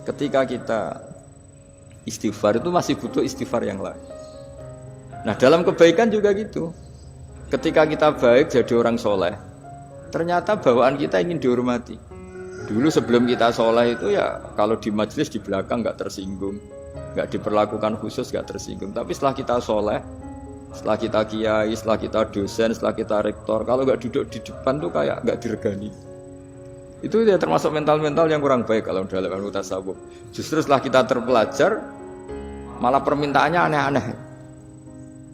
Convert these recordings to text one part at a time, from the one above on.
Ketika kita istighfar itu masih butuh istighfar yang lain. Nah dalam kebaikan juga gitu. Ketika kita baik jadi orang soleh, ternyata bawaan kita ingin dihormati. Dulu sebelum kita soleh itu ya kalau di majelis di belakang nggak tersinggung, nggak diperlakukan khusus, nggak tersinggung. Tapi setelah kita soleh, setelah kita kiai, setelah kita dosen, setelah kita rektor, kalau nggak duduk di depan tuh kayak nggak diregani. Itu ya termasuk mental-mental yang kurang baik kalau dalam ilmu tasawuf. Justru setelah kita terpelajar, malah permintaannya aneh-aneh.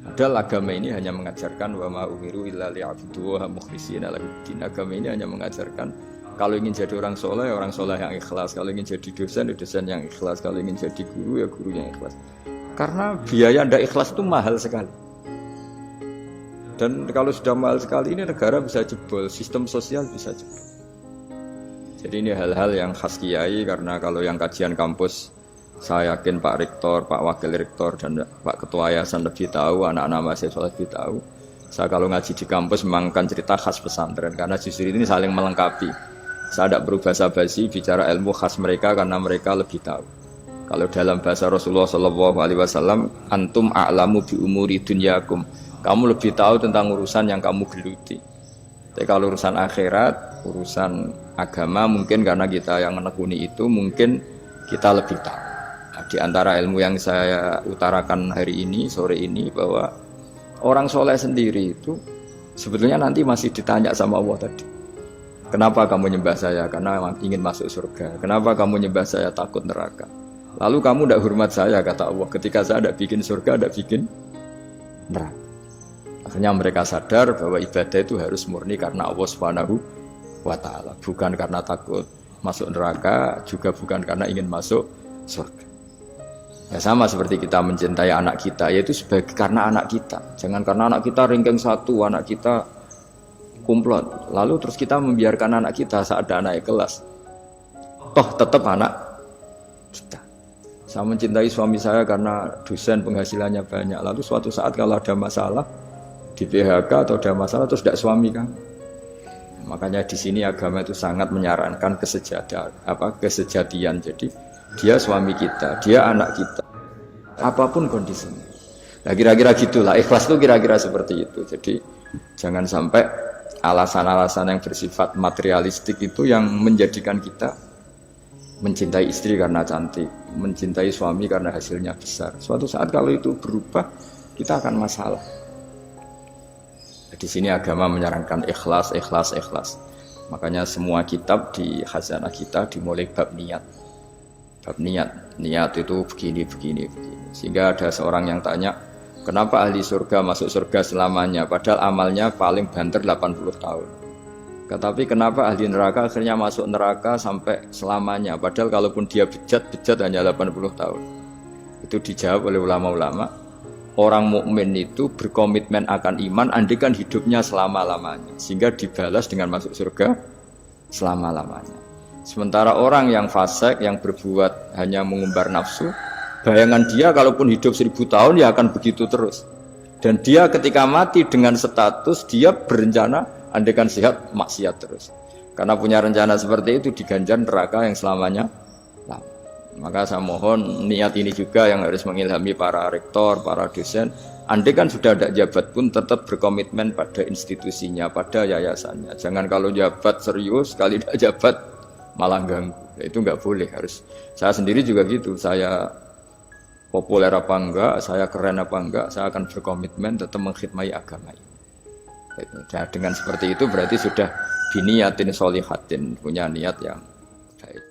Padahal agama ini hanya mengajarkan wa ma umiru illa liya'buduha mukhlishina lahuddin. Agama ini hanya mengajarkan kalau ingin jadi orang soleh yang ikhlas. Kalau ingin jadi dosen, ya dosen yang ikhlas. Kalau ingin jadi guru, ya guru yang ikhlas. Karena biaya ndak ikhlas itu mahal sekali. Dan kalau sudah mahal sekali ini negara bisa jebol, sistem sosial bisa jebol. Jadi ini hal-hal yang khas kiai, karena kalau yang kajian kampus saya yakin Pak Rektor, Pak Wakil Rektor dan Pak Ketua Yayasan lebih tahu, anak-anak mahasiswa lebih tahu. Saya kalau ngaji di kampus memang kan cerita khas pesantren, karena justru ini saling melengkapi. Saya tidak berbahasa basi bicara ilmu khas mereka karena mereka lebih tahu. Kalau dalam bahasa Rasulullah SAW, antum a'lamu bi umuri dunyakum. Kamu lebih tahu tentang urusan yang kamu geluti. Tapi kalau urusan akhirat, urusan agama mungkin karena kita yang menekuni itu mungkin kita lebih tahu. Nah, di antara ilmu yang saya utarakan hari ini, sore ini, bahwa orang soleh sendiri itu sebetulnya nanti masih ditanya sama Allah tadi. Kenapa kamu nyembah saya? Karena ingin masuk surga. Kenapa kamu nyembah saya? Takut neraka. Lalu kamu tidak hormat saya, kata Allah. Ketika saya tidak bikin surga, tidak bikin neraka. Akhirnya mereka sadar bahwa ibadah itu harus murni karena Allah Subhanahu wa ta'ala, bukan karena takut masuk neraka, juga bukan karena ingin masuk surga. Ya sama seperti kita mencintai anak kita, yaitu sebagai karena anak kita. Jangan karena anak kita ranking 1, anak kita kumplot, lalu terus kita membiarkan anak kita saat ada anak kelas. Toh tetap anak kita. Saya mencintai suami saya karena dosen penghasilannya banyak, lalu suatu saat kalau ada masalah di PHK atau ada masalah terus tidak suami kan. Makanya di sini agama itu sangat menyarankan kesejatian. Jadi dia suami kita, dia anak kita, apapun kondisinya. Nah kira-kira gitulah, ikhlas itu kira-kira seperti itu. Jadi jangan sampai alasan-alasan yang bersifat materialistik itu yang menjadikan kita mencintai istri karena cantik, mencintai suami karena hasilnya besar. Suatu saat kalau itu berubah, kita akan masalah. Di sini agama menyarankan ikhlas. Makanya semua kitab di khazanah kita dimulai bab niat. Bab niat itu begini. Sehingga ada seorang yang tanya, kenapa ahli surga masuk surga selamanya? Padahal amalnya paling banter 80 tahun. Tetapi kenapa ahli neraka akhirnya masuk neraka sampai selamanya? Padahal kalaupun dia bejat hanya 80 tahun. Itu dijawab oleh ulama-ulama. Orang mukmin itu berkomitmen akan iman andikan hidupnya selama-lamanya, sehingga dibalas dengan masuk surga selama-lamanya. Sementara orang yang fasik, yang berbuat hanya mengumbar nafsu, bayangan dia kalaupun hidup 1000 tahun ya akan begitu terus. Dan dia ketika mati dengan status dia berencana andikan sehat maksiat terus. Karena punya rencana seperti itu diganjar neraka yang selamanya lama. Maka saya mohon niat ini juga yang harus mengilhami para rektor, para dosen. Andai kan sudah ada jabat pun tetap berkomitmen pada institusinya, pada yayasannya. Jangan kalau jabat serius, kali tidak jabat malah ganggu. Itu nggak boleh. Harus. Saya sendiri juga gitu. Saya populer apa enggak, saya keren apa enggak, saya akan berkomitmen tetap mengkhidmati agama ini. Nah, dengan seperti itu berarti sudah biniyatin sholihatin, punya niat yang baik.